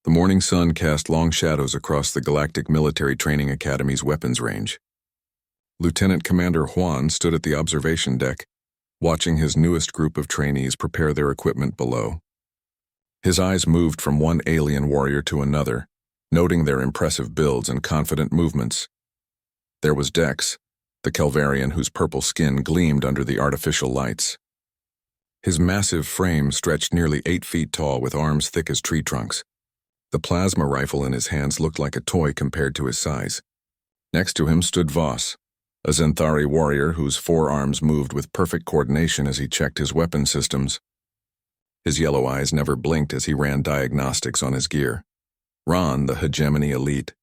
The morning sun cast long shadows across the Galactic Military Training Academy's weapons range. Lieutenant Commander Juan stood at the observation deck, watching his newest group of trainees prepare their equipment below. His eyes moved from one alien warrior to another, noting their impressive builds and confident movements. There was Dex, the Calvarian whose purple skin gleamed under the artificial lights. His massive frame stretched nearly 8 feet tall with arms thick as tree trunks. The plasma rifle in his hands looked like a toy compared to his size. Next to him stood Voss, a Zenthari warrior whose forearms moved with perfect coordination as he checked his weapon systems. His yellow eyes never blinked as he ran diagnostics on his gear. Ron, the hegemony elite,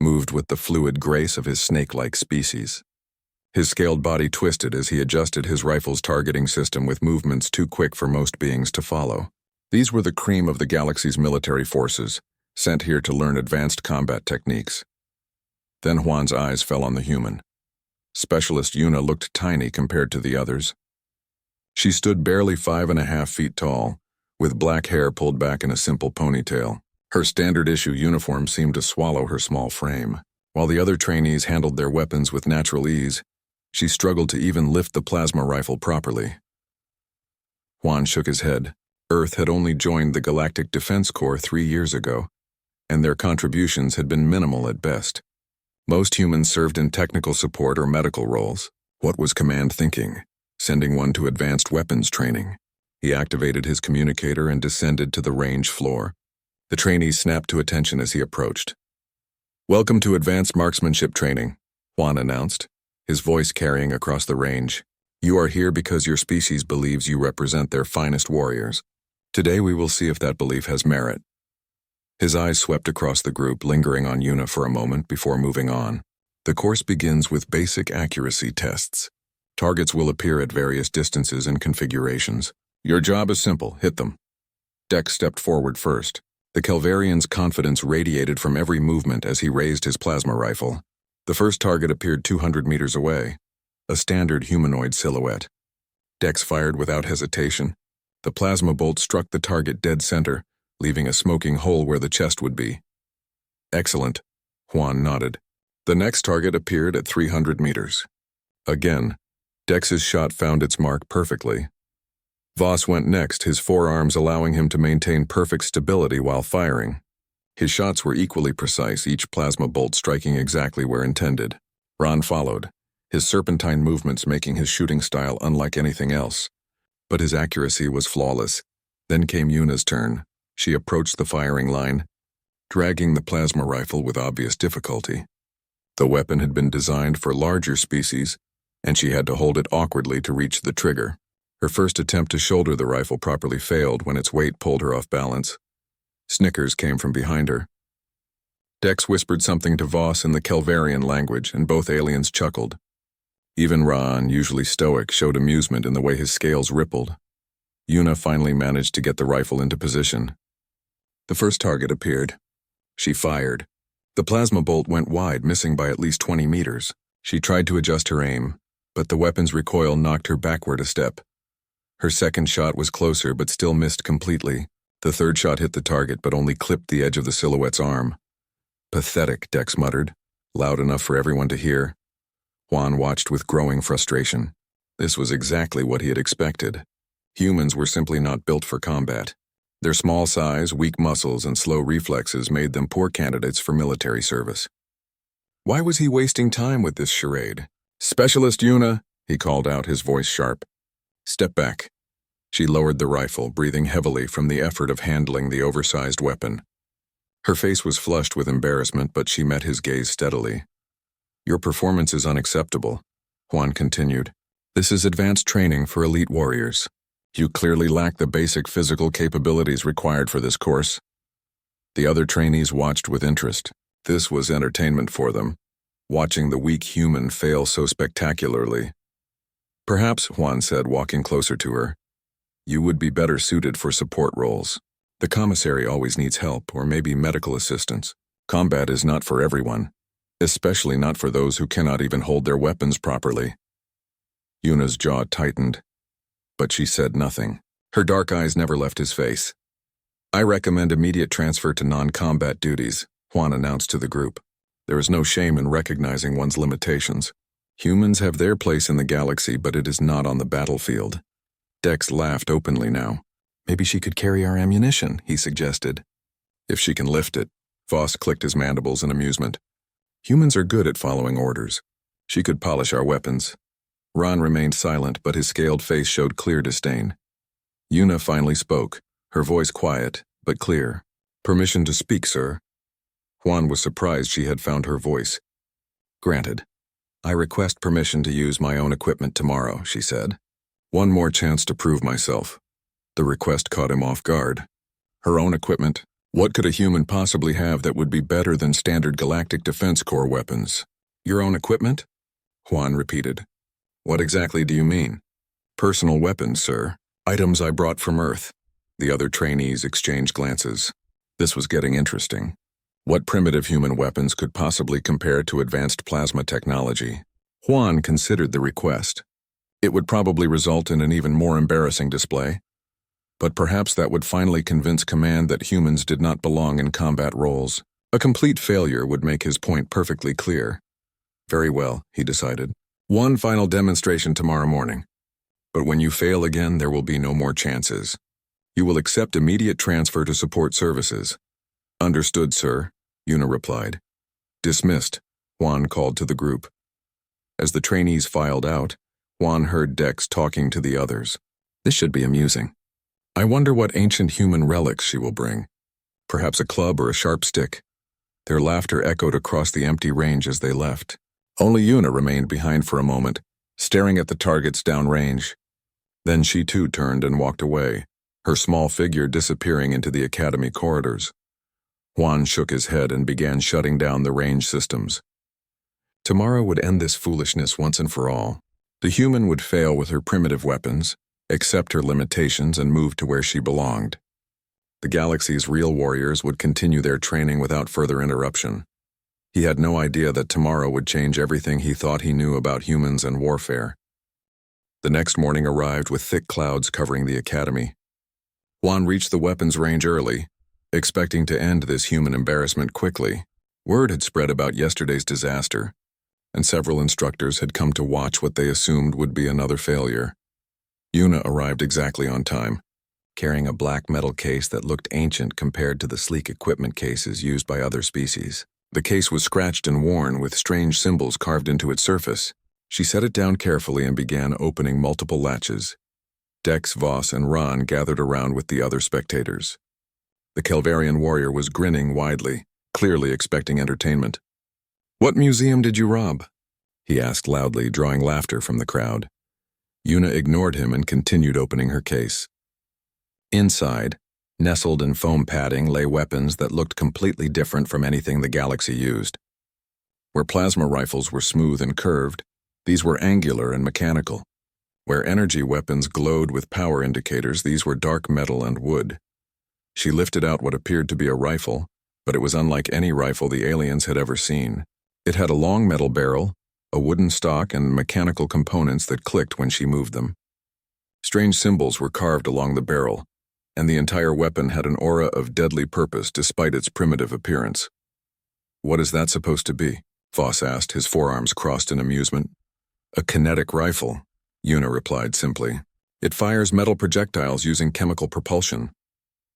moved with the fluid grace of his snake-like species. His scaled body twisted as he adjusted his rifle's targeting system with movements too quick for most beings to follow. These were the cream of the galaxy's military forces, sent here to learn advanced combat techniques. Then Juan's eyes fell on the human. Specialist Yuna looked tiny compared to the others. She stood barely 5.5 feet tall, with black hair pulled back in a simple ponytail. Her standard-issue uniform seemed to swallow her small frame. While the other trainees handled their weapons with natural ease, she struggled to even lift the plasma rifle properly. Juan shook his head. Earth had only joined the Galactic Defense Corps 3 years ago, and their contributions had been minimal at best. Most humans served in technical support or medical roles. What was Command thinking? Sending one to advanced weapons training. He activated his communicator and descended to the range floor. The trainees snapped to attention as he approached. "Welcome to advanced marksmanship training," Juan announced, his voice carrying across the range. "You are here because your species believes you represent their finest warriors. Today we will see if that belief has merit." His eyes swept across the group, lingering on Yuna for a moment before moving on. "The course begins with basic accuracy tests. Targets will appear at various distances and configurations. Your job is simple: hit them." Dex stepped forward first. The Calvarian's confidence radiated from every movement as he raised his plasma rifle. The first target appeared 200 meters away, a standard humanoid silhouette. Dex fired without hesitation. The plasma bolt struck the target dead center, leaving a smoking hole where the chest would be. "Excellent," Juan nodded. The next target appeared at 300 meters. Again, Dex's shot found its mark perfectly. Voss went next, his forearms allowing him to maintain perfect stability while firing. His shots were equally precise, each plasma bolt striking exactly where intended. Ron followed, his serpentine movements making his shooting style unlike anything else. But his accuracy was flawless. Then came Yuna's turn. She approached the firing line, dragging the plasma rifle with obvious difficulty. The weapon had been designed for larger species, and she had to hold it awkwardly to reach the trigger. Her first attempt to shoulder the rifle properly failed when its weight pulled her off balance. Snickers came from behind her. Dex whispered something to Voss in the Calvarian language, and both aliens chuckled. Even Ron, usually stoic, showed amusement in the way his scales rippled. Yuna finally managed to get the rifle into position. The first target appeared. She fired. The plasma bolt went wide, missing by at least 20 meters. She tried to adjust her aim, but the weapon's recoil knocked her backward a step. Her second shot was closer but still missed completely. The third shot hit the target but only clipped the edge of the silhouette's arm. "Pathetic," Dex muttered, loud enough for everyone to hear. Juan watched with growing frustration. This was exactly what he had expected. Humans were simply not built for combat. Their small size, weak muscles, and slow reflexes made them poor candidates for military service. Why was he wasting time with this charade? "Specialist Yuna," he called out, his voice sharp. "Step back." She lowered the rifle, breathing heavily from the effort of handling the oversized weapon. Her face was flushed with embarrassment, but she met his gaze steadily. "Your performance is unacceptable," Juan continued. "This is advanced training for elite warriors. You clearly lack the basic physical capabilities required for this course." The other trainees watched with interest. This was entertainment for them, watching the weak human fail so spectacularly. "Perhaps," Juan said, walking closer to her, "you would be better suited for support roles. The commissary always needs help, or maybe medical assistance. Combat is not for everyone, especially not for those who cannot even hold their weapons properly." Yuna's jaw tightened, but she said nothing. Her dark eyes never left his face. I recommend immediate transfer to non-combat duties, Juan announced to the group. There is no shame in recognizing one's limitations. Humans have their place in the galaxy, but it is not on the battlefield. Dex laughed openly now. Maybe she could carry our ammunition, he suggested. If she can lift it. Voss clicked his mandibles in amusement. Humans are good at following orders. She could polish our weapons. Ron remained silent, but his scaled face showed clear disdain. Yuna finally spoke, her voice quiet, but clear. Permission to speak, sir. Juan was surprised she had found her voice. Granted. I request permission to use my own equipment tomorrow, she said. One more chance to prove myself. The request caught him off guard. Her own equipment? What could a human possibly have that would be better than standard Galactic Defense Corps weapons? Your own equipment? Juan repeated. What exactly do you mean? Personal weapons, sir. Items I brought from Earth. The other trainees exchanged glances. This was getting interesting. What primitive human weapons could possibly compare to advanced plasma technology? Juan considered the request. It would probably result in an even more embarrassing display. But perhaps that would finally convince Command that humans did not belong in combat roles. A complete failure would make his point perfectly clear. Very well, he decided. One final demonstration tomorrow morning. But when you fail again, there will be no more chances. You will accept immediate transfer to support services. Understood, sir, Yuna replied. Dismissed, Juan called to the group. As the trainees filed out, Juan heard Dex talking to the others. This should be amusing. I wonder what ancient human relics she will bring. Perhaps a club or a sharp stick. Their laughter echoed across the empty range as they left. Only Yuna remained behind for a moment, staring at the targets downrange. Then she too turned and walked away, her small figure disappearing into the academy corridors. Juan shook his head and began shutting down the range systems. Tomorrow would end this foolishness once and for all. The human would fail with her primitive weapons, accept her limitations, and move to where she belonged. The galaxy's real warriors would continue their training without further interruption. He had no idea that tomorrow would change everything he thought he knew about humans and warfare. The next morning arrived with thick clouds covering the academy. Juan reached the weapons range early, expecting to end this human embarrassment quickly. Word had spread about yesterday's disaster, and several instructors had come to watch what they assumed would be another failure. Yuna arrived exactly on time, carrying a black metal case that looked ancient compared to the sleek equipment cases used by other species. The case was scratched and worn with strange symbols carved into its surface. She set it down carefully and began opening multiple latches. Dex, Voss, and Ron gathered around with the other spectators. The Calvarian warrior was grinning widely, clearly expecting entertainment. What museum did you rob? He asked loudly, drawing laughter from the crowd. Yuna ignored him and continued opening her case. Inside, nestled in foam padding, lay weapons that looked completely different from anything the galaxy used. Where plasma rifles were smooth and curved, these were angular and mechanical. Where energy weapons glowed with power indicators, these were dark metal and wood. She lifted out what appeared to be a rifle, but it was unlike any rifle the aliens had ever seen. It had a long metal barrel, a wooden stock, and mechanical components that clicked when she moved them. Strange symbols were carved along the barrel, and the entire weapon had an aura of deadly purpose despite its primitive appearance. What is that supposed to be? Voss asked, his forearms crossed in amusement. A kinetic rifle, Yuna replied simply. It fires metal projectiles using chemical propulsion.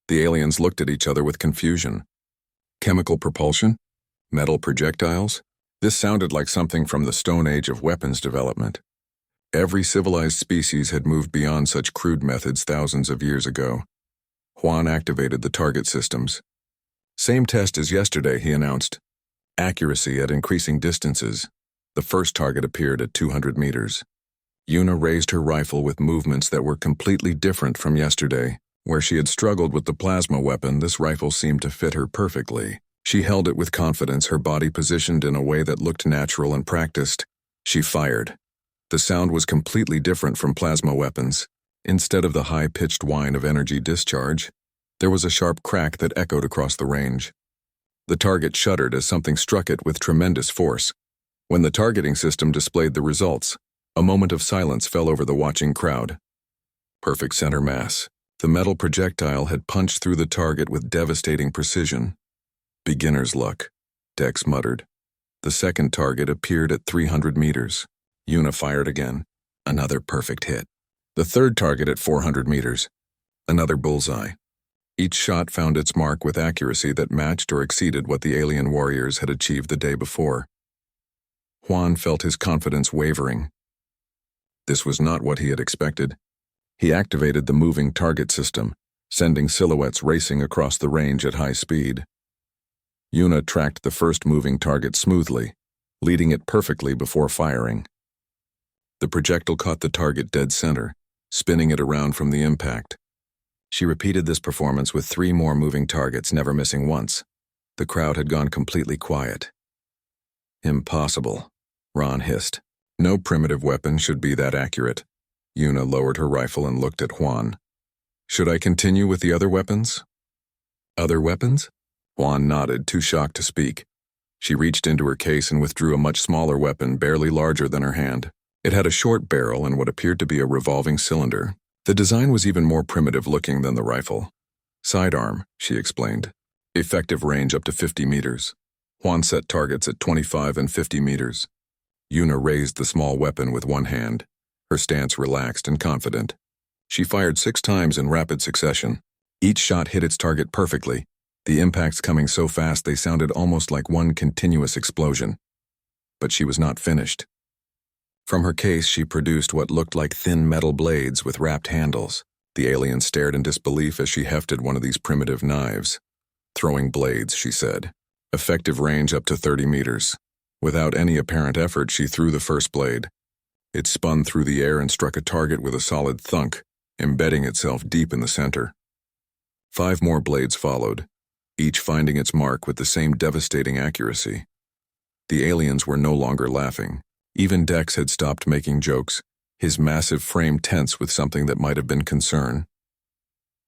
The aliens looked at each other with confusion. Chemical propulsion? Metal projectiles? This sounded like something from the Stone Age of weapons development. Every civilized species had moved beyond such crude methods thousands of years ago. Juan activated the target systems. Same test as yesterday, he announced. Accuracy at increasing distances. The first target appeared at 200 meters. Yuna raised her rifle with movements that were completely different from yesterday. Where she had struggled with the plasma weapon, this rifle seemed to fit her perfectly. She held it with confidence, her body positioned in a way that looked natural and practiced. She fired. The sound was completely different from plasma weapons. Instead of the high-pitched whine of energy discharge, there was a sharp crack that echoed across the range. The target shuddered as something struck it with tremendous force. When the targeting system displayed the results, a moment of silence fell over the watching crowd. Perfect center mass, The metal projectile had punched through the target with devastating precision. Beginner's luck, Dex muttered. The second target appeared at 300 meters. Yuna fired again. Another perfect hit. The third target at 400 meters. Another bullseye. Each shot found its mark with accuracy that matched or exceeded what the alien warriors had achieved the day before. Juan felt his confidence wavering. This was not what he had expected. He activated the moving target system, sending silhouettes racing across the range at high speed. Yuna tracked the first moving target smoothly, leading it perfectly before firing. The projectile caught the target dead center, spinning it around from the impact. She repeated this performance with 3 more moving targets, never missing once. The crowd had gone completely quiet. Impossible, Ron hissed. No primitive weapon should be that accurate. Yuna lowered her rifle and looked at Juan. Should I continue with the other weapons? Other weapons? Juan nodded, too shocked to speak. She reached into her case and withdrew a much smaller weapon, barely larger than her hand. It had a short barrel and what appeared to be a revolving cylinder. The design was even more primitive looking than the rifle. Sidearm, she explained. Effective range up to 50 meters. Juan set targets at 25 and 50 meters. Yuna raised the small weapon with one hand, her stance relaxed and confident. She fired 6 times in rapid succession. Each shot hit its target perfectly, the impacts coming so fast they sounded almost like one continuous explosion. But she was not finished. From her case, she produced what looked like thin metal blades with wrapped handles. The alien stared in disbelief as she hefted one of these primitive knives. Throwing blades, she said. Effective range up to 30 meters. Without any apparent effort, she threw the first blade. It spun through the air and struck a target with a solid thunk, embedding itself deep in the center. 5 more blades followed, each finding its mark with the same devastating accuracy. The aliens were no longer laughing. Even Dex had stopped making jokes, his massive frame tense with something that might have been concern.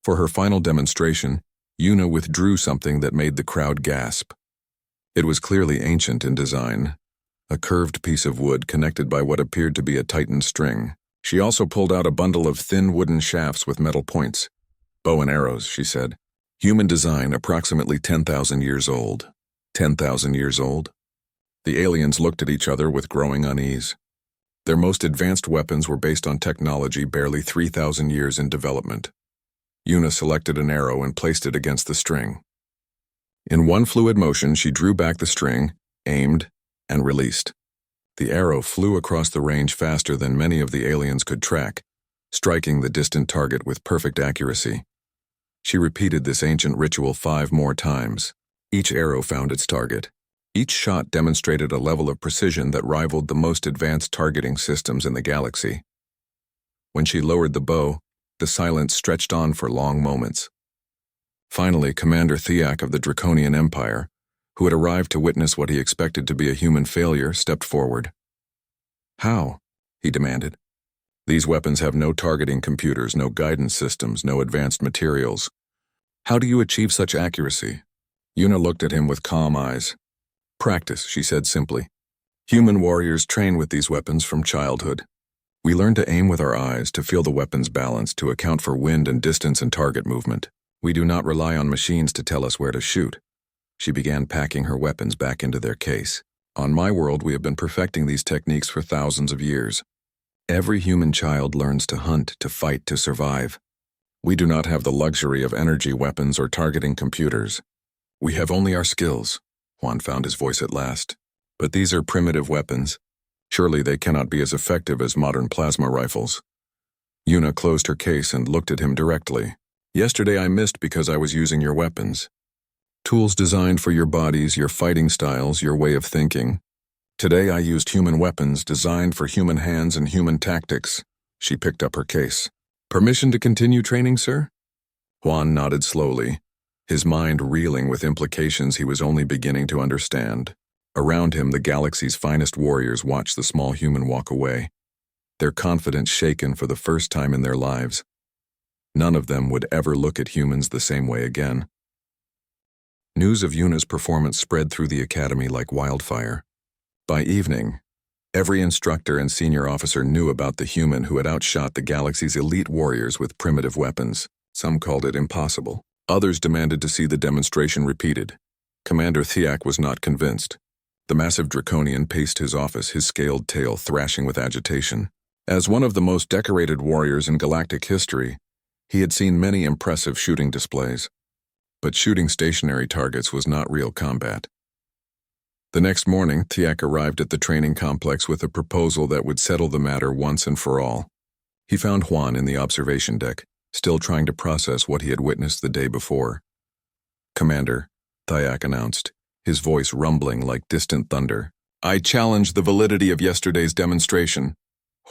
For her final demonstration, Yuna withdrew something that made the crowd gasp. It was clearly ancient in design, a curved piece of wood connected by what appeared to be a tightened string. She also pulled out a bundle of thin wooden shafts with metal points. Bow and arrows, she said. Human design, approximately 10,000 years old. 10,000 years old? The aliens looked at each other with growing unease. Their most advanced weapons were based on technology barely 3,000 years in development. Yuna selected an arrow and placed it against the string. In one fluid motion, she drew back the string, aimed, and released. The arrow flew across the range faster than many of the aliens could track, striking the distant target with perfect accuracy. She repeated this ancient ritual 5 more times. Each arrow found its target. Each shot demonstrated a level of precision that rivaled the most advanced targeting systems in the galaxy. When she lowered the bow, the silence stretched on for long moments. Finally, Commander Thiak of the Draconian Empire, who had arrived to witness what he expected to be a human failure, stepped forward. How? He demanded. These weapons have no targeting computers, no guidance systems, no advanced materials. How do you achieve such accuracy? Yuna looked at him with calm eyes. Practice, she said simply. Human warriors train with these weapons from childhood. We learn to aim with our eyes, to feel the weapon's balance, to account for wind and distance and target movement. We do not rely on machines to tell us where to shoot. She began packing her weapons back into their case. On my world, we have been perfecting these techniques for thousands of years. Every human child learns to hunt, to fight, to survive. We do not have the luxury of energy weapons or targeting computers. We have only our skills. Juan found his voice at last. But these are primitive weapons. Surely they cannot be as effective as modern plasma rifles. Yuna closed her case and looked at him directly. Yesterday I missed because I was using your weapons. Tools designed for your bodies, your fighting styles, your way of thinking. Today I used human weapons designed for human hands and human tactics. She picked up her case. Permission to continue training, sir? Juan nodded slowly, his mind reeling with implications he was only beginning to understand. Around him, the galaxy's finest warriors watched the small human walk away, their confidence shaken for the first time in their lives. None of them would ever look at humans the same way again. News of Yuna's performance spread through the academy like wildfire. By evening, every instructor and senior officer knew about the human who had outshot the galaxy's elite warriors with primitive weapons. Some called it impossible. Others demanded to see the demonstration repeated. Commander Thiak was not convinced. The massive draconian paced his office, his scaled tail thrashing with agitation. As one of the most decorated warriors in galactic history, he had seen many impressive shooting displays. But shooting stationary targets was not real combat. The next morning, Thiak arrived at the training complex with a proposal that would settle the matter once and for all. He found Juan in the observation deck, still trying to process what he had witnessed the day before. "Commander," Thiak announced, his voice rumbling like distant thunder, "I challenge the validity of yesterday's demonstration."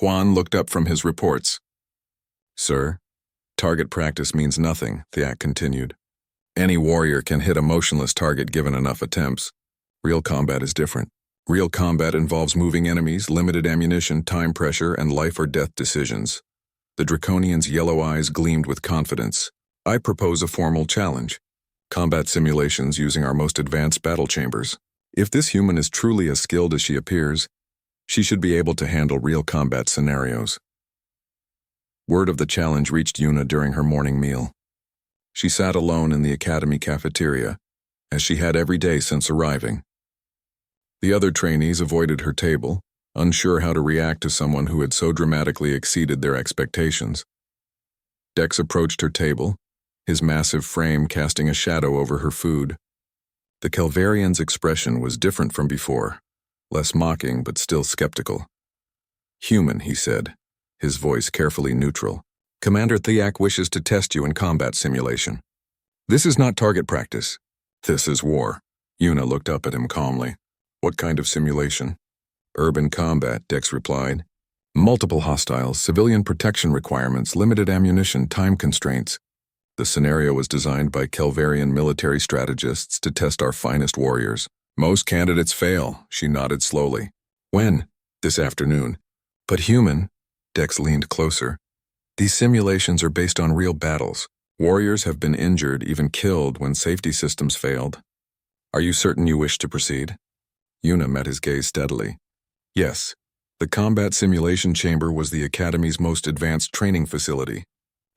Juan looked up from his reports. "Sir, target practice means nothing," Thiak continued. "Any warrior can hit a motionless target given enough attempts. Real combat is different. Real combat involves moving enemies, limited ammunition, time pressure, and life or death decisions." The Draconian's yellow eyes gleamed with confidence. "I propose a formal challenge. Combat simulations using our most advanced battle chambers. If this human is truly as skilled as she appears, she should be able to handle real combat scenarios." Word of the challenge reached Yuna during her morning meal. She sat alone in the academy cafeteria, as she had every day since arriving. The other trainees avoided her table, unsure how to react to someone who had so dramatically exceeded their expectations. Dex approached her table, his massive frame casting a shadow over her food. The Calvarian's expression was different from before, less mocking but still skeptical. "Human," he said, his voice carefully neutral. "Commander Thiak wishes to test you in combat simulation. This is not target practice. This is war." Yuna looked up at him calmly. "What kind of simulation?" "Urban combat," Dex replied. "Multiple hostiles, civilian protection requirements, limited ammunition, time constraints. The scenario was designed by Calvarian military strategists to test our finest warriors. Most candidates fail," she nodded slowly. "When?" "This afternoon." "But human," Dex leaned closer. "These simulations are based on real battles. Warriors have been injured, even killed, when safety systems failed. Are you certain you wish to proceed?" Yuna met his gaze steadily. "Yes. The combat simulation chamber was the Academy's most advanced training facility.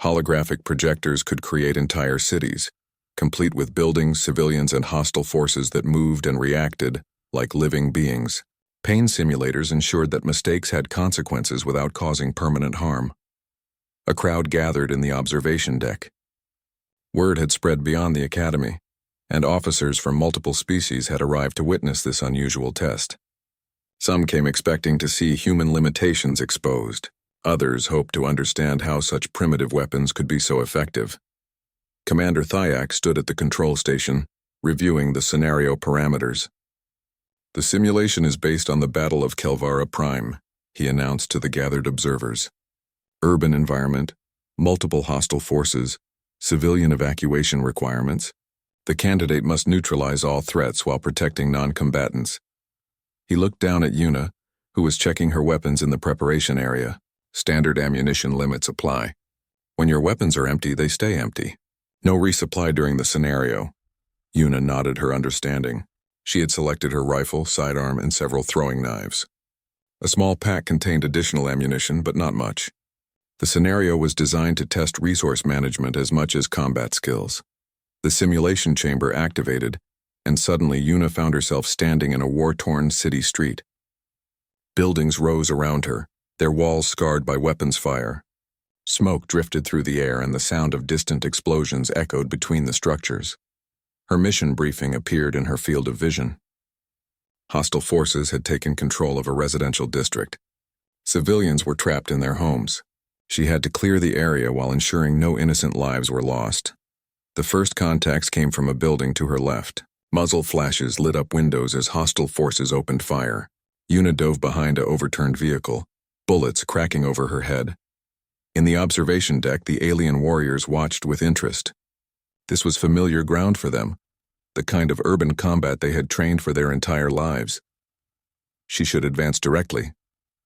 Holographic projectors could create entire cities, complete with buildings, civilians, and hostile forces that moved and reacted like living beings. Pain simulators ensured that mistakes had consequences without causing permanent harm." A crowd gathered in the observation deck. Word had spread beyond the Academy, and officers from multiple species had arrived to witness this unusual test. Some came expecting to see human limitations exposed. Others hoped to understand how such primitive weapons could be so effective. Commander Thiak stood at the control station, reviewing the scenario parameters. "The simulation is based on the Battle of Kelvara Prime," he announced to the gathered observers. "Urban environment, multiple hostile forces, civilian evacuation requirements. The candidate must neutralize all threats while protecting non-combatants." He looked down at Yuna, who was checking her weapons in the preparation area. "Standard ammunition limits apply. When your weapons are empty, they stay empty. No resupply during the scenario." Yuna nodded her understanding. She had selected her rifle, sidearm, and several throwing knives. A small pack contained additional ammunition, but not much. The scenario was designed to test resource management as much as combat skills. The simulation chamber activated, and suddenly Yuna found herself standing in a war-torn city street. Buildings rose around her, their walls scarred by weapons fire. Smoke drifted through the air and the sound of distant explosions echoed between the structures. Her mission briefing appeared in her field of vision. Hostile forces had taken control of a residential district. Civilians were trapped in their homes. She had to clear the area while ensuring no innocent lives were lost. The first contacts came from a building to her left. Muzzle flashes lit up windows as hostile forces opened fire. Yuna dove behind a overturned vehicle, bullets cracking over her head. In the observation deck, the alien warriors watched with interest. This was familiar ground for them, the kind of urban combat they had trained for their entire lives. "She should advance directly,"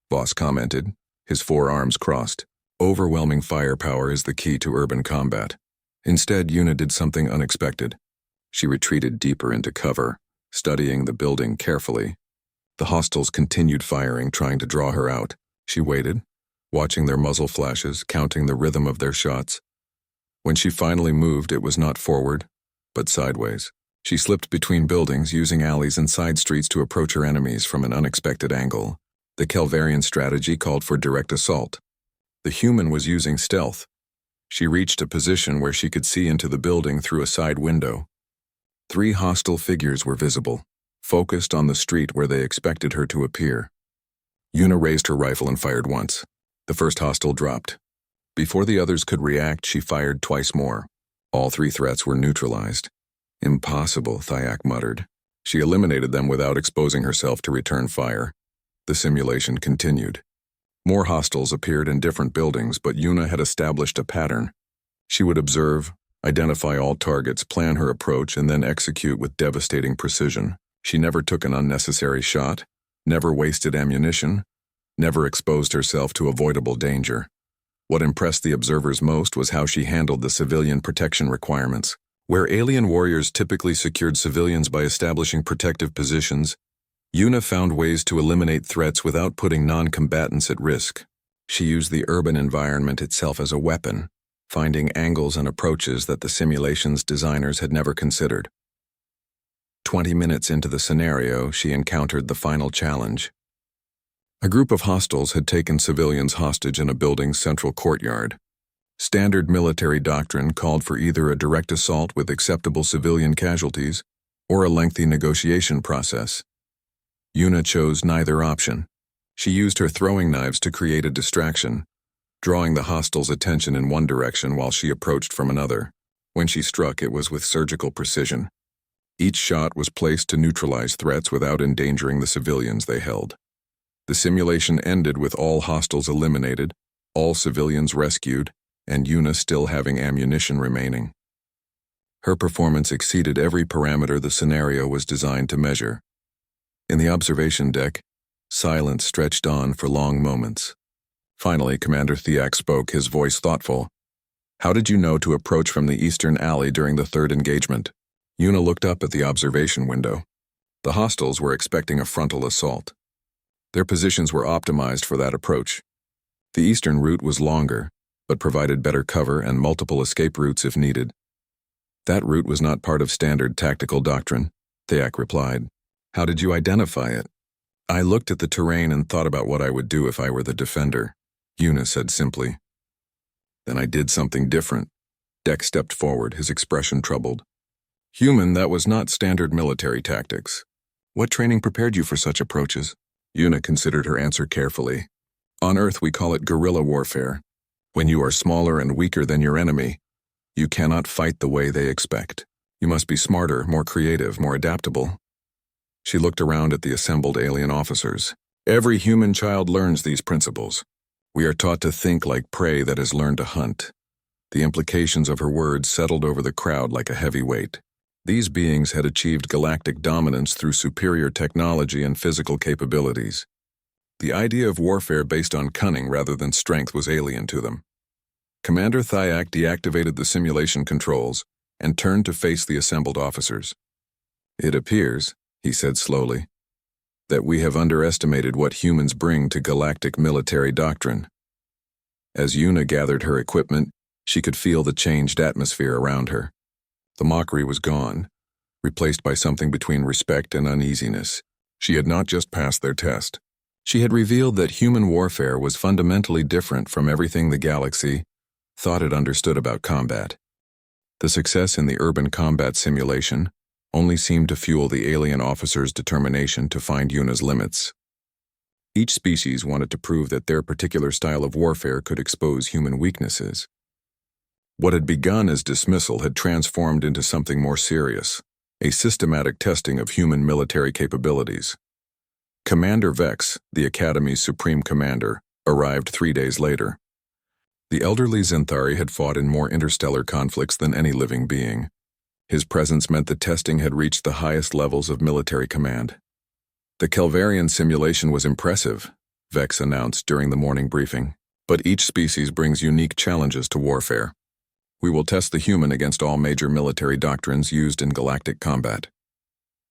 Voss commented, his forearms crossed. "Overwhelming firepower is the key to urban combat." Instead, Yuna did something unexpected. She retreated deeper into cover, studying the building carefully. The hostiles continued firing, trying to draw her out. She waited, watching their muzzle flashes, counting the rhythm of their shots. When she finally moved, it was not forward, but sideways. She slipped between buildings, using alleys and side streets to approach her enemies from an unexpected angle. The Calvarian strategy called for direct assault. The human was using stealth. She reached a position where she could see into the building through a side window. 3 hostile figures were visible, focused on the street where they expected her to appear. Yuna raised her rifle and fired once. The first hostile dropped. Before the others could react, she fired twice more. All 3 threats were neutralized. Impossible, Thyak muttered. She eliminated them without exposing herself to return fire. The simulation continued. More hostiles appeared in different buildings, but Yuna had established a pattern. She would observe, identify all targets, plan her approach, and then execute with devastating precision. She never took an unnecessary shot, never wasted ammunition, never exposed herself to avoidable danger. What impressed the observers most was how she handled the civilian protection requirements. Where alien warriors typically secured civilians by establishing protective positions, Yuna found ways to eliminate threats without putting non-combatants at risk. She used the urban environment itself as a weapon, finding angles and approaches that the simulation's designers had never considered. 20 minutes into the scenario, she encountered the final challenge. A group of hostiles had taken civilians hostage in a building's central courtyard. Standard military doctrine called for either a direct assault with acceptable civilian casualties or a lengthy negotiation process. Yuna chose neither option. She used her throwing knives to create a distraction, drawing the hostiles' attention in one direction while she approached from another. When she struck, it was with surgical precision. Each shot was placed to neutralize threats without endangering the civilians they held. The simulation ended with all hostiles eliminated, all civilians rescued, and Yuna still having ammunition remaining. Her performance exceeded every parameter the scenario was designed to measure. In the observation deck, silence stretched on for long moments. Finally, Commander Thyak spoke, his voice thoughtful. "How did you know to approach from the eastern alley during the 3rd engagement?" Yuna looked up at the observation window. The hostiles were expecting a frontal assault. Their positions were optimized for that approach. The eastern route was longer, but provided better cover and multiple escape routes if needed. "That route was not part of standard tactical doctrine," Thyak replied. "How did you identify it?" "I looked at the terrain and thought about what I would do if I were the defender," Yuna said simply. "Then I did something different." Dek stepped forward, his expression troubled. "Human, that was not standard military tactics. What training prepared you for such approaches?" Yuna considered her answer carefully. "On Earth we call it guerrilla warfare. When you are smaller and weaker than your enemy, you cannot fight the way they expect. You must be smarter, more creative, more adaptable." She looked around at the assembled alien officers. "Every human child learns these principles. We are taught to think like prey that has learned to hunt." The implications of her words settled over the crowd like a heavy weight. These beings had achieved galactic dominance through superior technology and physical capabilities. The idea of warfare based on cunning rather than strength was alien to them. Commander Thyak deactivated the simulation controls and turned to face the assembled officers. "It appears," he said slowly, "that we have underestimated what humans bring to galactic military doctrine." As Yuna gathered her equipment, she could feel the changed atmosphere around her. The mockery was gone, replaced by something between respect and uneasiness. She had not just passed their test. She had revealed that human warfare was fundamentally different from everything the galaxy thought it understood about combat. The success in the urban combat simulation only seemed to fuel the alien officers' determination to find Yuna's limits. Each species wanted to prove that their particular style of warfare could expose human weaknesses. What had begun as dismissal had transformed into something more serious, a systematic testing of human military capabilities. Commander Vex, the Academy's supreme commander, arrived 3 days later. The elderly Zenthari had fought in more interstellar conflicts than any living being. His presence meant the testing had reached the highest levels of military command. "The Calvarian simulation was impressive," Vex announced during the morning briefing, "but each species brings unique challenges to warfare. We will test the human against all major military doctrines used in galactic combat."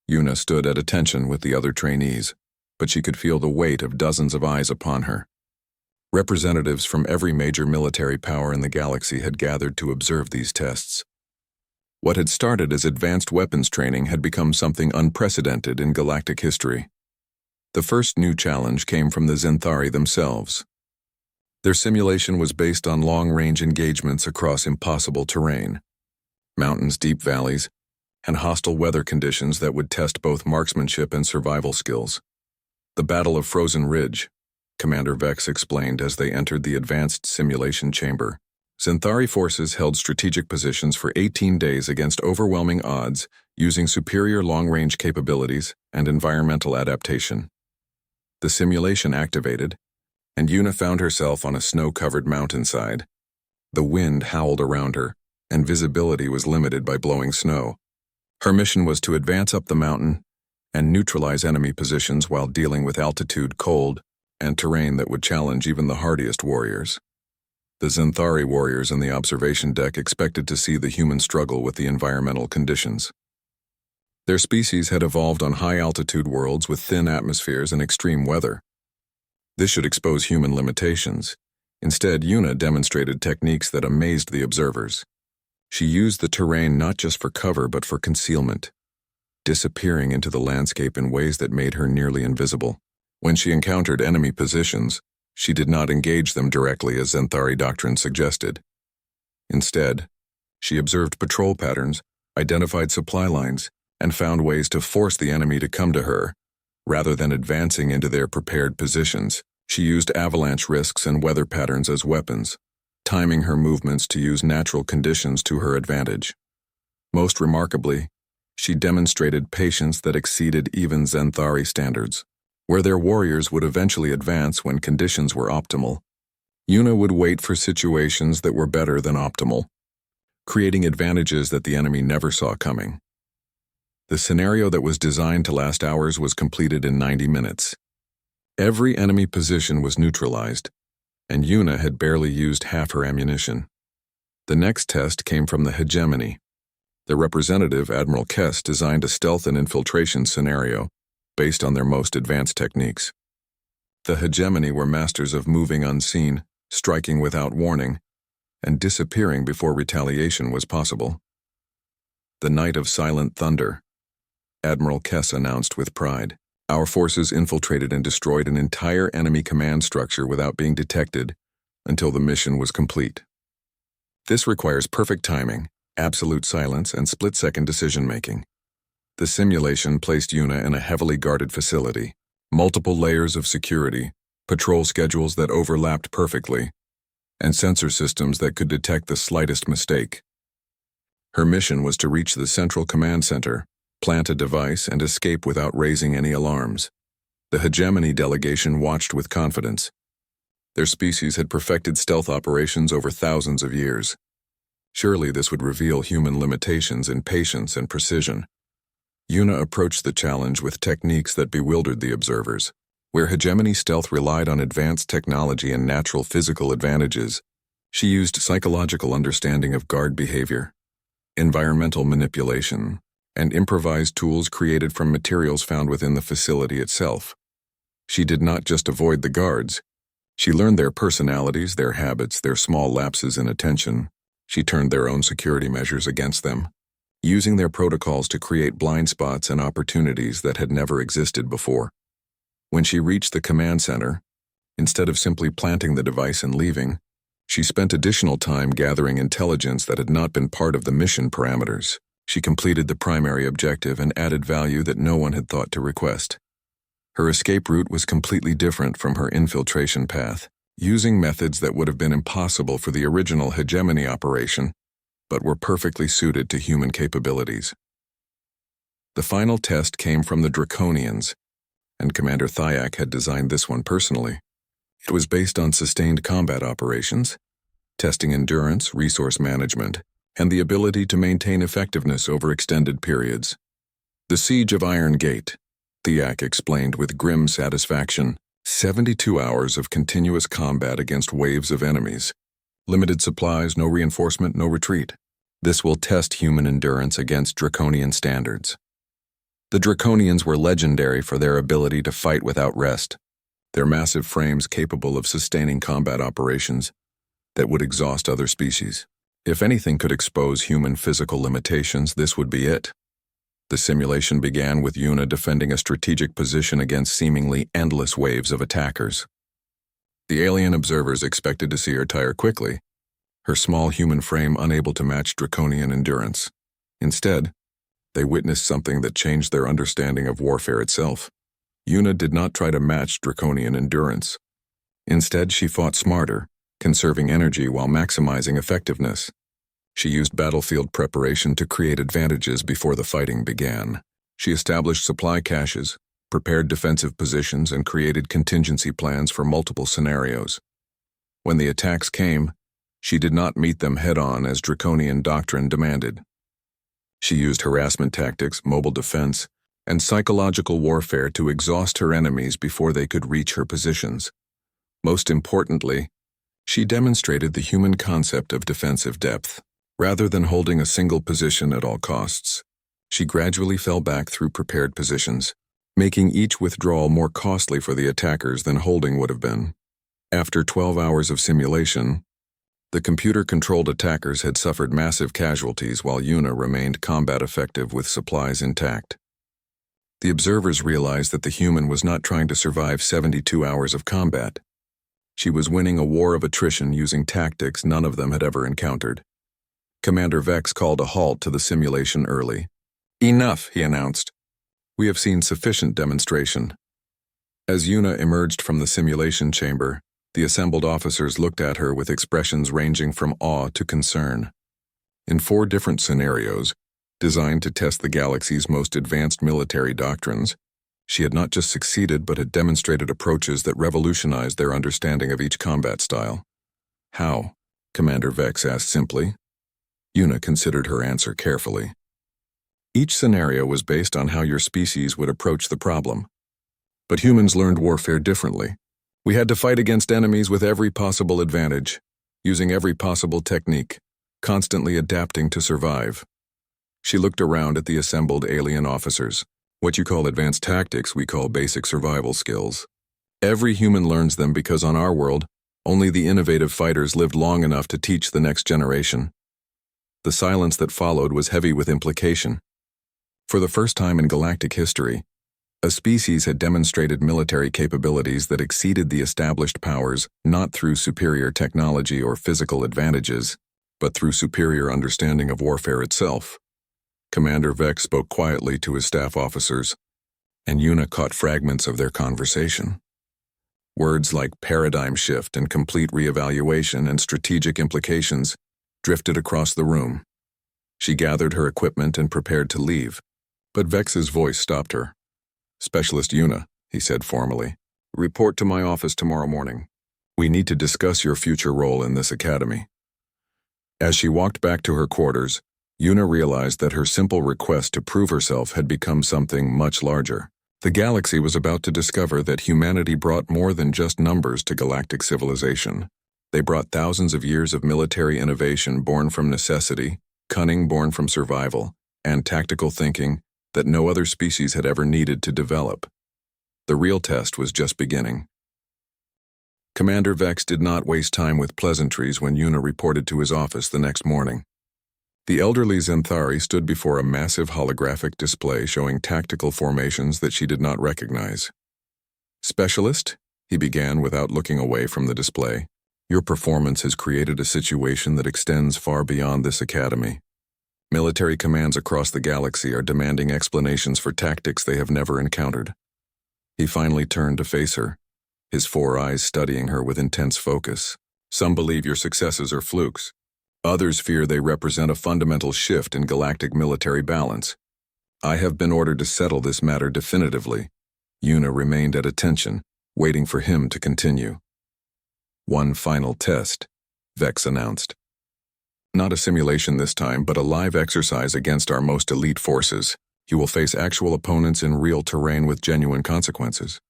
Yuna stood at attention with the other trainees, but she could feel the weight of dozens of eyes upon her. Representatives from every major military power in the galaxy had gathered to observe these tests. What had started as advanced weapons training had become something unprecedented in galactic history. The first new challenge came from the Zenthari themselves. Their simulation was based on long-range engagements across impossible terrain, mountains, deep valleys, and hostile weather conditions that would test both marksmanship and survival skills. The Battle of Frozen Ridge, Commander Vex explained as they entered the advanced simulation chamber. Zenthari forces held strategic positions for 18 days against overwhelming odds using superior long-range capabilities and environmental adaptation. The simulation activated, and Yuna found herself on a snow-covered mountainside. The wind howled around her, and visibility was limited by blowing snow. Her mission was to advance up the mountain and neutralize enemy positions while dealing with altitude, cold, and terrain that would challenge even the hardiest warriors. The Zenthari warriors in the observation deck expected to see the human struggle with the environmental conditions. Their species had evolved on high-altitude worlds with thin atmospheres and extreme weather. This should expose human limitations. Instead, Yuna demonstrated techniques that amazed the observers. She used the terrain not just for cover but for concealment, disappearing into the landscape in ways that made her nearly invisible. When she encountered enemy positions, she did not engage them directly as Zenthari doctrine suggested. Instead, she observed patrol patterns, identified supply lines, and found ways to force the enemy to come to her. Rather than advancing into their prepared positions, she used avalanche risks and weather patterns as weapons, timing her movements to use natural conditions to her advantage. Most remarkably, she demonstrated patience that exceeded even Zenthari standards. Where their warriors would eventually advance when conditions were optimal, Yuna would wait for situations that were better than optimal, creating advantages that the enemy never saw coming. The scenario that was designed to last hours was completed in 90 minutes. Every enemy position was neutralized, and Yuna had barely used half her ammunition. The next test came from the hegemony. The representative, Admiral Kess, designed a stealth and infiltration scenario based on their most advanced techniques. The hegemony were masters of moving unseen, striking without warning, and disappearing before retaliation was possible. The night of silent thunder, Admiral Kess announced with pride. Our forces infiltrated and destroyed an entire enemy command structure without being detected until the mission was complete. This requires perfect timing, absolute silence, and split-second decision-making. The simulation placed Yuna in a heavily guarded facility, multiple layers of security, patrol schedules that overlapped perfectly, and sensor systems that could detect the slightest mistake. Her mission was to reach the central command center, plant a device, and escape without raising any alarms. The hegemony delegation watched with confidence. Their species had perfected stealth operations over thousands of years. Surely this would reveal human limitations in patience and precision. Yuna approached the challenge with techniques that bewildered the observers. Where hegemony stealth relied on advanced technology and natural physical advantages, she used psychological understanding of guard behavior, environmental manipulation, and improvised tools created from materials found within the facility itself. She did not just avoid the guards. She learned their personalities, their habits, their small lapses in attention. She turned their own security measures against them, using their protocols to create blind spots and opportunities that had never existed before. When she reached the command center, instead of simply planting the device and leaving, she spent additional time gathering intelligence that had not been part of the mission parameters. She completed the primary objective and added value that no one had thought to request. Her escape route was completely different from her infiltration path, using methods that would have been impossible for the original hegemony operation, but were perfectly suited to human capabilities. The final test came from the Draconians, and Commander Thyak had designed this one personally. It was based on sustained combat operations, testing endurance, resource management, and the ability to maintain effectiveness over extended periods. The Siege of Iron Gate, Thyak explained with grim satisfaction. 72 hours of continuous combat against waves of enemies. Limited supplies, no reinforcement, no retreat. This will test human endurance against draconian standards. The Draconians were legendary for their ability to fight without rest. their massive frames capable of sustaining combat operations that would exhaust other species. If anything could expose human physical limitations, this would be it. The simulation began with Yuna defending a strategic position against seemingly endless waves of attackers. The alien observers expected to see her tire quickly, her small human frame unable to match draconian endurance. Instead, they witnessed something that changed their understanding of warfare itself. Yuna did not try to match draconian endurance. Instead, she fought smarter, conserving energy while maximizing effectiveness. She used battlefield preparation to create advantages before the fighting began. She established supply caches, prepared defensive positions, and created contingency plans for multiple scenarios. When the attacks came, she did not meet them head-on as draconian doctrine demanded. She used harassment tactics, mobile defense, and psychological warfare to exhaust her enemies before they could reach her positions. Most importantly, she demonstrated the human concept of defensive depth. Rather than holding a single position at all costs, she gradually fell back through prepared positions, making each withdrawal more costly for the attackers than holding would have been. After 12 hours of simulation, the computer-controlled attackers had suffered massive casualties while Yuna remained combat effective with supplies intact. The observers realized that the human was not trying to survive 72 hours of combat. She was winning a war of attrition using tactics none of them had ever encountered. Commander Vex called a halt to the simulation early. "Enough," he announced. "We have seen sufficient demonstration." As Yuna emerged from the simulation chamber, the assembled officers looked at her with expressions ranging from awe to concern. In 4 different scenarios, designed to test the galaxy's most advanced military doctrines, she had not just succeeded but had demonstrated approaches that revolutionized their understanding of each combat style. "How?" Commander Vex asked simply. Yuna considered her answer carefully. Each scenario was based on how your species would approach the problem. But humans learned warfare differently. We had to fight against enemies with every possible advantage, using every possible technique, constantly adapting to survive. She looked around at the assembled alien officers. "What you call advanced tactics, we call basic survival skills. Every human learns them because on our world, only the innovative fighters lived long enough to teach the next generation." The silence that followed was heavy with implication. For the first time in galactic history, a species had demonstrated military capabilities that exceeded the established powers not through superior technology or physical advantages, but through superior understanding of warfare itself. Commander Vex spoke quietly to his staff officers, and Yuna caught fragments of their conversation. Words like paradigm shift and complete reevaluation and strategic implications drifted across the room. She gathered her equipment and prepared to leave, but Vex's voice stopped her. "Specialist Yuna," he said formally, "report to my office tomorrow morning. We need to discuss your future role in this academy." As she walked back to her quarters, Yuna realized that her simple request to prove herself had become something much larger. The galaxy was about to discover that humanity brought more than just numbers to galactic civilization. They brought thousands of years of military innovation born from necessity, cunning born from survival, and tactical thinking that no other species had ever needed to develop. The real test was just beginning. Commander Vex did not waste time with pleasantries when Yuna reported to his office the next morning. The elderly Zenthari stood before a massive holographic display showing tactical formations that she did not recognize. "Specialist," he began without looking away from the display, "your performance has created a situation that extends far beyond this academy. Military commands across the galaxy are demanding explanations for tactics they have never encountered." He finally turned to face her, his 4 eyes studying her with intense focus. "Some believe your successes are flukes. Others fear they represent a fundamental shift in galactic military balance. I have been ordered to settle this matter definitively." Yuna remained at attention, waiting for him to continue. "One final test," Vex announced. "Not a simulation this time, but a live exercise against our most elite forces. You will face actual opponents in real terrain with genuine consequences."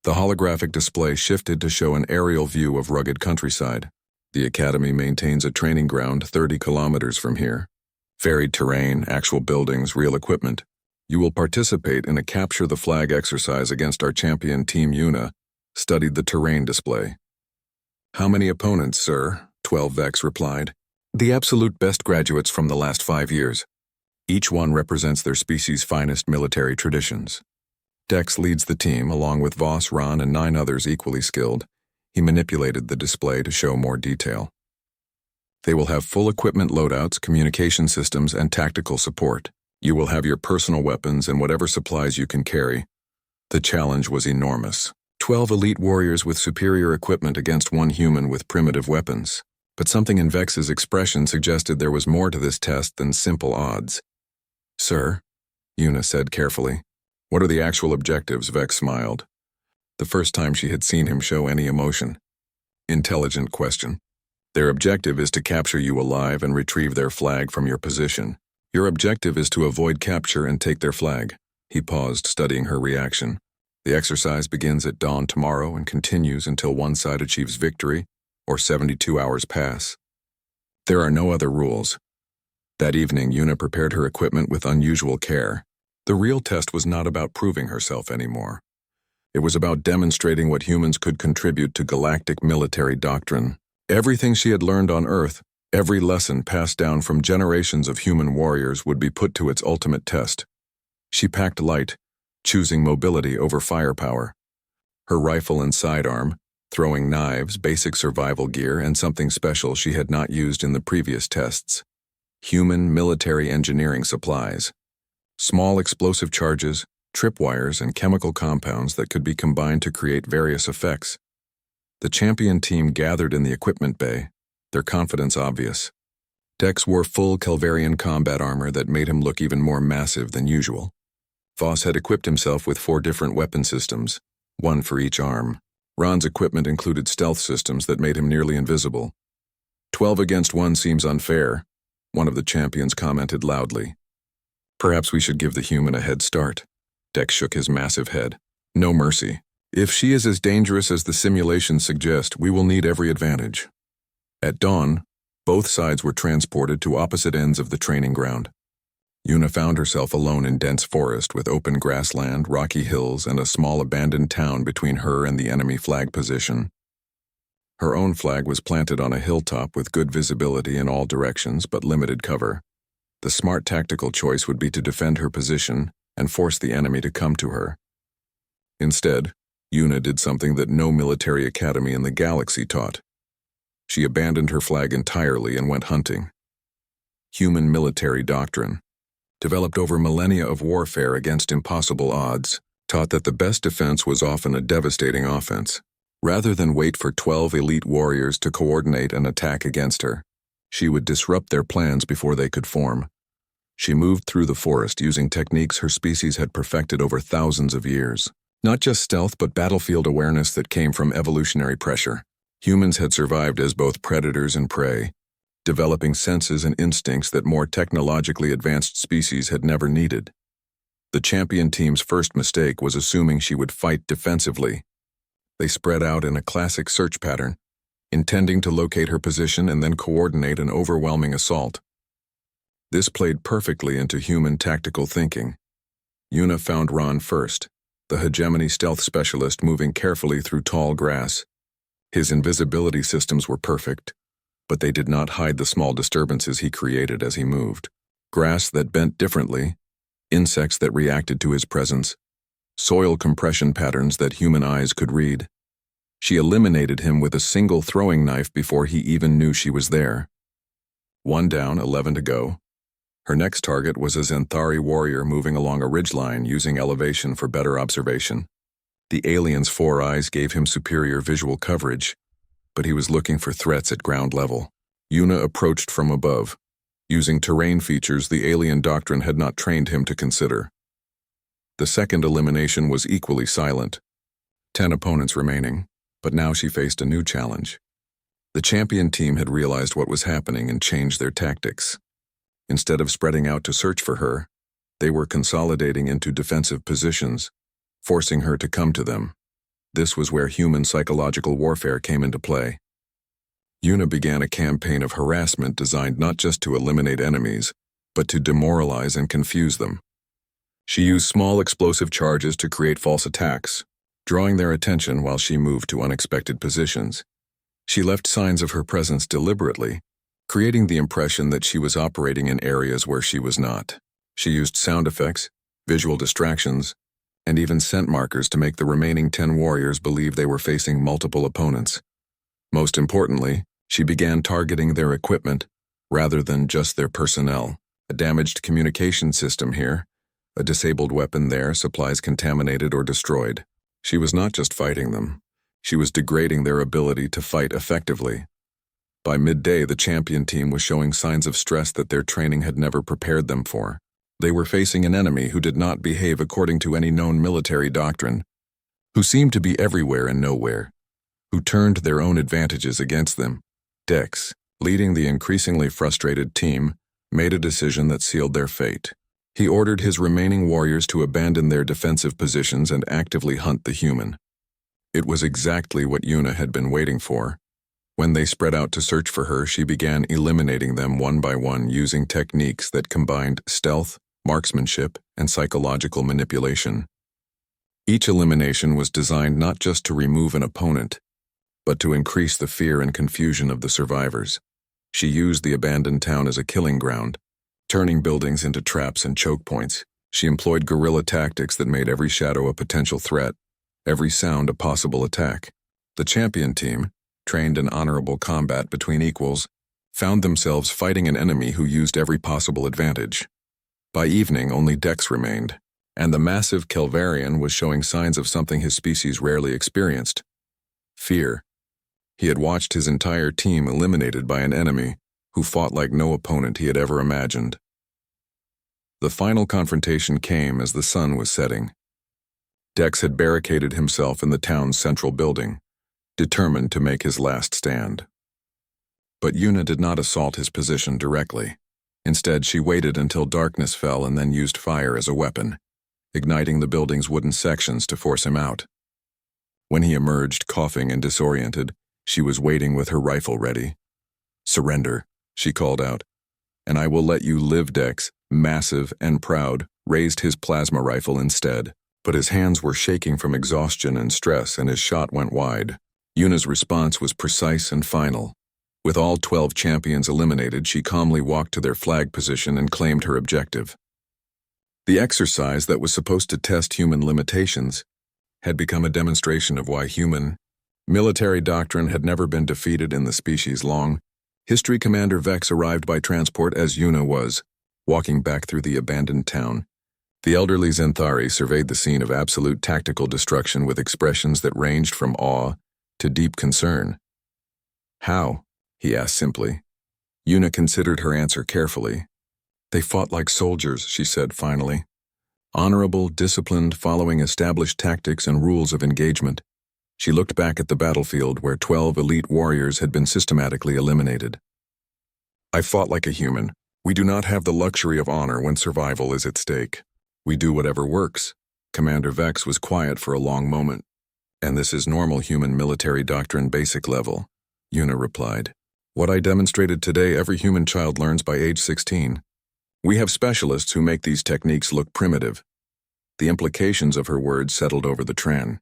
The holographic display shifted to show an aerial view of rugged countryside. "The Academy maintains a training ground 30 kilometers from here. Varied terrain, actual buildings, real equipment. You will participate in a capture the flag exercise against our champion Team Yuna studied the terrain display. "How many opponents, sir?" 12Vex replied. "The absolute best graduates from the last 5 years. Each one represents their species' finest military traditions." Dex leads the team, along with Voss, Ron, and 9 others equally skilled. He manipulated the display to show more detail. They will have full equipment loadouts, communication systems, and tactical support. You will have your personal weapons and whatever supplies you can carry. The challenge was enormous. 12 elite warriors with superior equipment against 1 human with primitive weapons. But something in Vex's expression suggested there was more to this test than simple odds. "Sir," Una said carefully. "What are the actual objectives?" Vex smiled. The first time she had seen him show any emotion. "Intelligent question. Their objective is to capture you alive and retrieve their flag from your position. Your objective is to avoid capture and take their flag." He paused, studying her reaction. "The exercise begins at dawn tomorrow and continues until one side achieves victory or 72 hours pass. There are no other rules." That evening, Una prepared her equipment with unusual care. The real test was not about proving herself anymore. It was about demonstrating what humans could contribute to galactic military doctrine. Everything she had learned on Earth, every lesson passed down from generations of human warriors, would be put to its ultimate test. She packed light, choosing mobility over firepower. Her rifle and sidearm, throwing knives, basic survival gear, and something special she had not used in the previous tests. Human military engineering supplies. Small explosive charges, tripwires, and chemical compounds that could be combined to create various effects. The champion team gathered in the equipment bay, their confidence obvious. Dex wore full Calvarian combat armor that made him look even more massive than usual. Voss had equipped himself with 4 different weapon systems, 1 for each arm. Ron's equipment included stealth systems that made him nearly invisible. 12 against 1 seems unfair," one of the champions commented loudly. "Perhaps we should give the human a head start." Dex shook his massive head. "No mercy. If she is as dangerous as the simulations suggest, we will need every advantage." At dawn, both sides were transported to opposite ends of the training ground. Una found herself alone in dense forest with open grassland, rocky hills, and a small abandoned town between her and the enemy flag position. Her own flag was planted on a hilltop with good visibility in all directions but limited cover. The smart tactical choice would be to defend her position and force the enemy to come to her. Instead, Una did something that no military academy in the galaxy taught. She abandoned her flag entirely and went hunting. Human military doctrine, developed over millennia of warfare against impossible odds, taught that the best defense was often a devastating offense. Rather than wait for 12 elite warriors to coordinate an attack against her, she would disrupt their plans before they could form. She moved through the forest using techniques her species had perfected over thousands of years. Not just stealth, but battlefield awareness that came from evolutionary pressure. Humans had survived as both predators and prey, developing senses and instincts that more technologically advanced species had never needed. The champion team's first mistake was assuming she would fight defensively. They spread out in a classic search pattern, intending to locate her position and then coordinate an overwhelming assault. This played perfectly into human tactical thinking. Una found Ron first, the hegemony stealth specialist moving carefully through tall grass. His invisibility systems were perfect, but they did not hide the small disturbances he created as he moved. Grass that bent differently, insects that reacted to his presence, soil compression patterns that human eyes could read. She eliminated him with a single throwing knife before he even knew she was there. 1 down, 11 to go. Her next target was a Xanthari warrior moving along a ridgeline using elevation for better observation. The alien's 4 eyes gave him superior visual coverage, but he was looking for threats at ground level. Una approached from above, using terrain features the alien doctrine had not trained him to consider. The second elimination was equally silent. 10 opponents remaining, but now she faced a new challenge. The champion team had realized what was happening and changed their tactics. Instead of spreading out to search for her, they were consolidating into defensive positions, forcing her to come to them. This was where human psychological warfare came into play. Una began a campaign of harassment designed not just to eliminate enemies, but to demoralize and confuse them. She used small explosive charges to create false attacks, drawing their attention while she moved to unexpected positions. She left signs of her presence deliberately, creating the impression that she was operating in areas where she was not. She used sound effects, visual distractions, and even scent markers to make the remaining 10 warriors believe they were facing multiple opponents. Most importantly, she began targeting their equipment rather than just their personnel. A damaged communication system here, a disabled weapon there, supplies contaminated or destroyed. She was not just fighting them, she was degrading their ability to fight effectively. By midday, the champion team was showing signs of stress that their training had never prepared them for. They were facing an enemy who did not behave according to any known military doctrine, who seemed to be everywhere and nowhere, who turned their own advantages against them. Dex, leading the increasingly frustrated team, made a decision that sealed their fate. He ordered his remaining warriors to abandon their defensive positions and actively hunt the human. It was exactly what Yuna had been waiting for. When they spread out to search for her, she began eliminating them one by one using techniques that combined stealth, marksmanship, and psychological manipulation. Each elimination was designed not just to remove an opponent, but to increase the fear and confusion of the survivors. She used the abandoned town as a killing ground, turning buildings into traps and choke points. She employed guerrilla tactics that made every shadow a potential threat, every sound a possible attack. The champion team, trained in honorable combat between equals, found themselves fighting an enemy who used every possible advantage. By evening, only Dex remained, and the massive Kelvarian was showing signs of something his species rarely experienced: fear. He had watched his entire team eliminated by an enemy who fought like no opponent he had ever imagined. The final confrontation came as the sun was setting. Dex had barricaded himself in the town's central building, determined to make his last stand. But Yuna did not assault his position directly. Instead, she waited until darkness fell and then used fire as a weapon, igniting the building's wooden sections to force him out. When he emerged, coughing and disoriented, she was waiting with her rifle ready. "Surrender," she called out. "And I will let you live." Dex, massive and proud, raised his plasma rifle instead, but his hands were shaking from exhaustion and stress and his shot went wide. Yuna's response was precise and final. With all 12 champions eliminated, she calmly walked to their flag position and claimed her objective. The exercise that was supposed to test human limitations had become a demonstration of why human military doctrine had never been defeated in the species-long history. Commander Vex arrived by transport as Yuna was walking back through the abandoned town. The elderly Zenthari surveyed the scene of absolute tactical destruction with expressions that ranged from awe to deep concern. "How?" he asked simply. Yuna considered her answer carefully. "They fought like soldiers," she said finally. "Honorable, disciplined, following established tactics and rules of engagement." She looked back at the battlefield where 12 elite warriors had been systematically eliminated. "I fought like a human. We do not have the luxury of honor when survival is at stake. We do whatever works." Commander Vex was quiet for a long moment. "And this is normal human military doctrine, basic level," Yuna replied. "What I demonstrated today, every human child learns by age 16. We have specialists who make these techniques look primitive." The implications of her words settled over the Tran.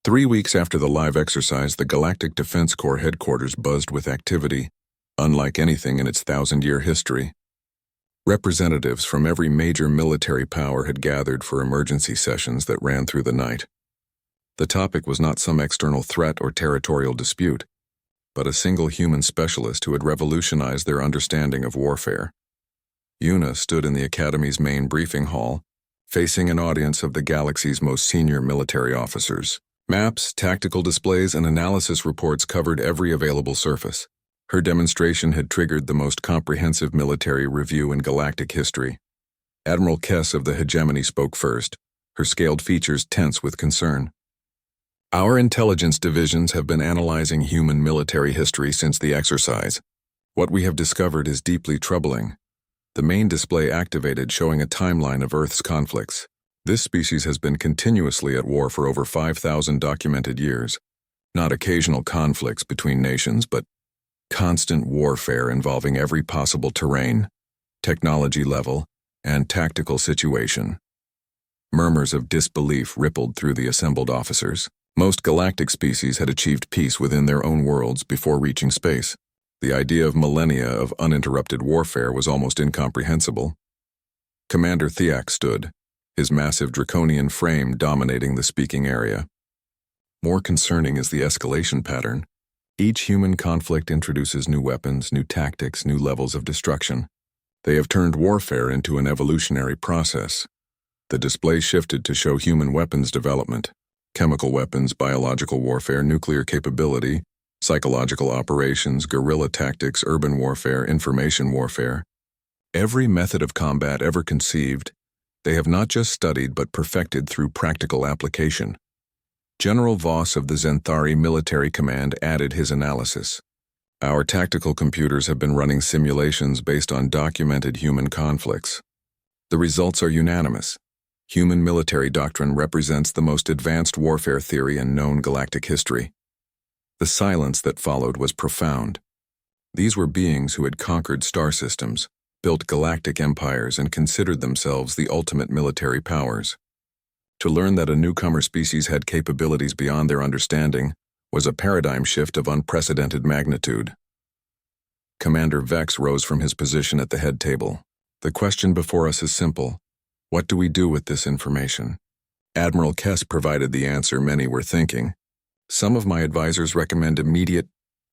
3 weeks after the live exercise, the Galactic Defense Corps headquarters buzzed with activity, unlike anything in its 1,000-year history. Representatives from every major military power had gathered for emergency sessions that ran through the night. The topic was not some external threat or territorial dispute, but a single human specialist who had revolutionized their understanding of warfare. Yuna stood in the Academy's main briefing hall, facing an audience of the galaxy's most senior military officers. Maps, tactical displays, and analysis reports covered every available surface. Her demonstration had triggered the most comprehensive military review in galactic history. Admiral Kess of the Hegemony spoke first, her scaled features tense with concern. "Our intelligence divisions have been analyzing human military history since the exercise. What we have discovered is deeply troubling." The main display activated, showing a timeline of Earth's conflicts. This species has been continuously at war for over 5,000 documented years. Not occasional conflicts between nations, but constant warfare involving every possible terrain, technology level, and tactical situation. Murmurs of disbelief rippled through the assembled officers. Most galactic species had achieved peace within their own worlds before reaching space. The idea of millennia of uninterrupted warfare was almost incomprehensible. Commander Thiak stood, his massive draconian frame dominating the speaking area. More concerning is the escalation pattern. Each human conflict introduces new weapons, new tactics, new levels of destruction. They have turned warfare into an evolutionary process. The display shifted to show human weapons development, chemical weapons, biological warfare, nuclear capability, psychological operations, guerrilla tactics, urban warfare, information warfare. Every method of combat ever conceived, they have not just studied but perfected through practical application. General Voss of the Zenthari Military Command added his analysis. Our tactical computers have been running simulations based on documented human conflicts. The results are unanimous. Human military doctrine represents the most advanced warfare theory in known galactic history. The silence that followed was profound. These were beings who had conquered star systems, built galactic empires, and considered themselves the ultimate military powers. To learn that a newcomer species had capabilities beyond their understanding was a paradigm shift of unprecedented magnitude. Commander Vex rose from his position at the head table. The question before us is simple. What do we do with this information? Admiral Kess provided the answer many were thinking. Some of my advisors recommend immediate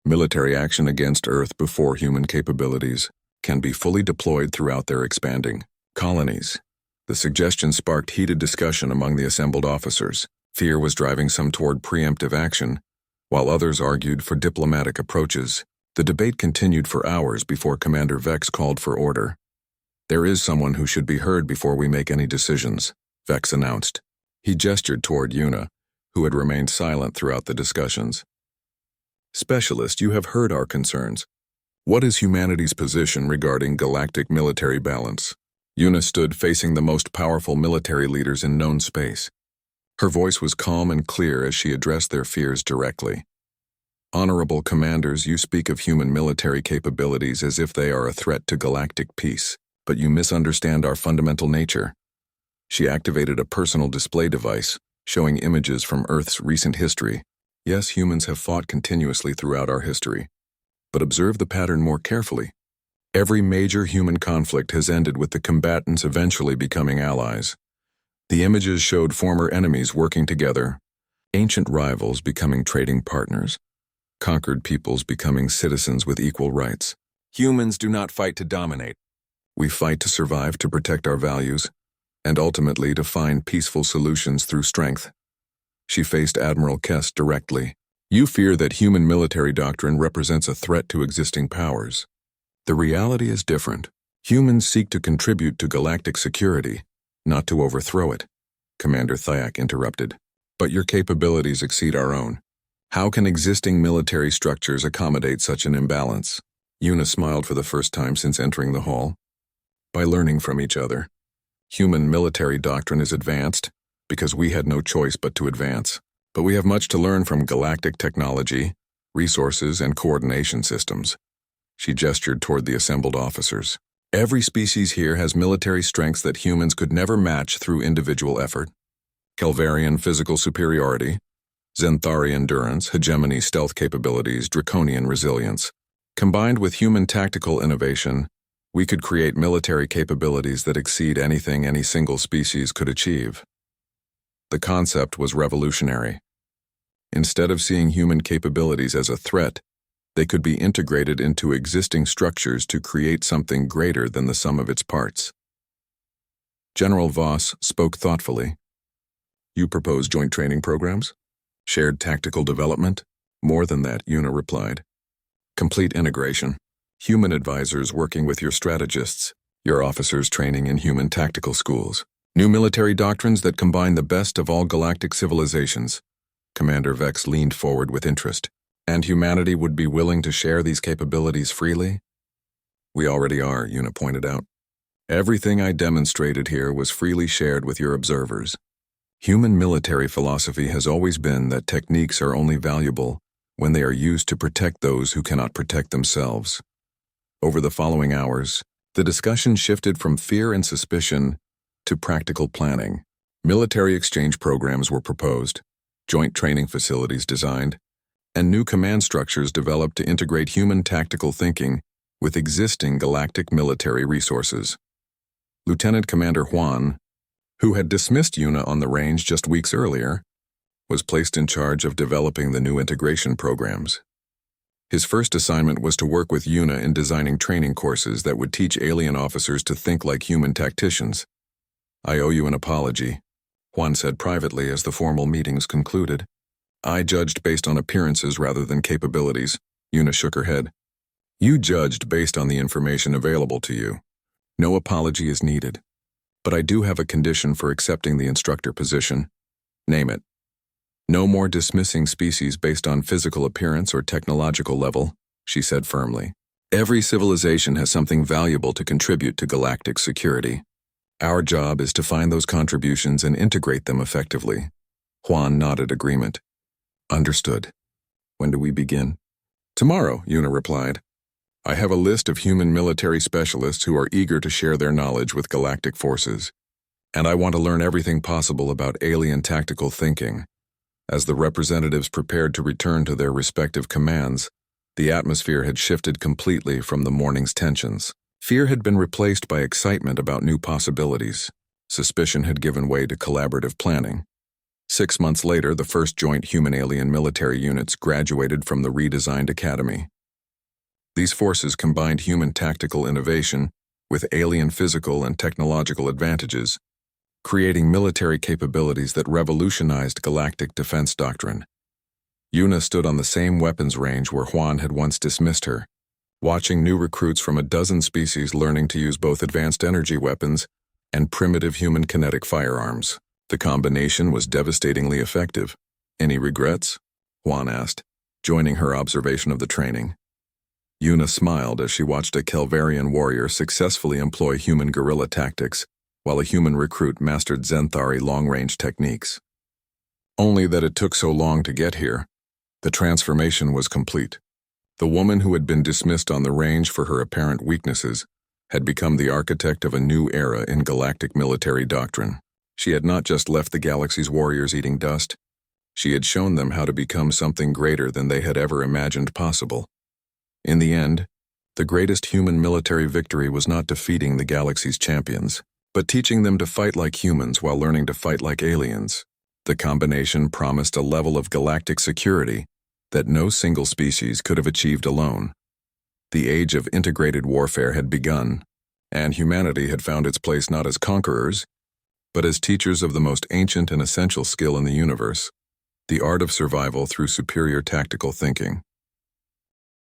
military action against Earth before human capabilities can be fully deployed throughout their expanding colonies. The suggestion sparked heated discussion among the assembled officers. Fear was driving some toward preemptive action, while others argued for diplomatic approaches. The debate continued for hours before Commander Vex called for order. There is someone who should be heard before we make any decisions, Vex announced. He gestured toward Una, who had remained silent throughout the discussions. Specialist, you have heard our concerns. What is humanity's position regarding galactic military balance? Una stood facing the most powerful military leaders in known space. Her voice was calm and clear as she addressed their fears directly. Honorable commanders, you speak of human military capabilities as if they are a threat to galactic peace, but you misunderstand our fundamental nature. She activated a personal display device, showing images from Earth's recent history. Yes, humans have fought continuously throughout our history. But observe the pattern more carefully. Every major human conflict has ended with the combatants eventually becoming allies. The images showed former enemies working together, ancient rivals becoming trading partners, conquered peoples becoming citizens with equal rights. Humans do not fight to dominate. We fight to survive, to protect our values, and ultimately to find peaceful solutions through strength. She faced Admiral Kess directly. You fear that human military doctrine represents a threat to existing powers. The reality is different. Humans seek to contribute to galactic security, not to overthrow it, Commander Thiak interrupted. But your capabilities exceed our own. How can existing military structures accommodate such an imbalance? Una smiled for the first time since entering the hall. By learning from each other. Human military doctrine is advanced because we had no choice but to advance. But we have much to learn from galactic technology, resources, and coordination systems. She gestured toward the assembled officers. Every species here has military strengths that humans could never match through individual effort. Kelvarian physical superiority, Zenthari endurance, hegemony stealth capabilities, draconian resilience. Combined with human tactical innovation, we could create military capabilities that exceed anything any single species could achieve. The concept was revolutionary. Instead of seeing human capabilities as a threat, they could be integrated into existing structures to create something greater than the sum of its parts. General Voss spoke thoughtfully. You propose joint training programs? Shared tactical development? More than that, Una replied. Complete integration. Human advisors working with your strategists, your officers training in human tactical schools. New military doctrines that combine the best of all galactic civilizations. Commander Vex leaned forward with interest. And humanity would be willing to share these capabilities freely? We already are, Una pointed out. Everything I demonstrated here was freely shared with your observers. Human military philosophy has always been that techniques are only valuable when they are used to protect those who cannot protect themselves. Over the following hours, the discussion shifted from fear and suspicion to practical planning. Military exchange programs were proposed, joint training facilities designed, and new command structures developed to integrate human tactical thinking with existing galactic military resources. Lieutenant Commander Juan, who had dismissed Yuna on the range just weeks earlier, was placed in charge of developing the new integration programs. His first assignment was to work with Yuna in designing training courses that would teach alien officers to think like human tacticians. "I owe you an apology," Juan said privately as the formal meetings concluded. "I judged based on appearances rather than capabilities." Yuna shook her head. "You judged based on the information available to you. No apology is needed. But I do have a condition for accepting the instructor position." "Name it." "No more dismissing species based on physical appearance or technological level," she said firmly. "Every civilization has something valuable to contribute to galactic security. Our job is to find those contributions and integrate them effectively." Juan nodded agreement. "Understood. When do we begin?" "Tomorrow," Yuna replied. "I have a list of human military specialists who are eager to share their knowledge with galactic forces, and I want to learn everything possible about alien tactical thinking." As the representatives prepared to return to their respective commands, the atmosphere had shifted completely from the morning's tensions. Fear had been replaced by excitement about new possibilities. Suspicion had given way to collaborative planning. 6 months later, the first joint human-alien military units graduated from the redesigned academy. These forces combined human tactical innovation with alien physical and technological advantages, creating military capabilities that revolutionized galactic defense doctrine. Yuna stood on the same weapons range where Juan had once dismissed her, watching new recruits from a dozen species learning to use both advanced energy weapons and primitive human kinetic firearms. The combination was devastatingly effective. "Any regrets?" Juan asked, joining her observation of the training. Yuna smiled as she watched a Kelvarian warrior successfully employ human guerrilla tactics, while a human recruit mastered Zenthari long-range techniques. "Only that it took so long to get here." The transformation was complete. The woman who had been dismissed on the range for her apparent weaknesses had become the architect of a new era in galactic military doctrine. She had not just left the galaxy's warriors eating dust, she had shown them how to become something greater than they had ever imagined possible. In the end, the greatest human military victory was not defeating the galaxy's champions, but teaching them to fight like humans while learning to fight like aliens. The combination promised a level of galactic security that no single species could have achieved alone. The age of integrated warfare had begun, and humanity had found its place not as conquerors, but as teachers of the most ancient and essential skill in the universe, the art of survival through superior tactical thinking.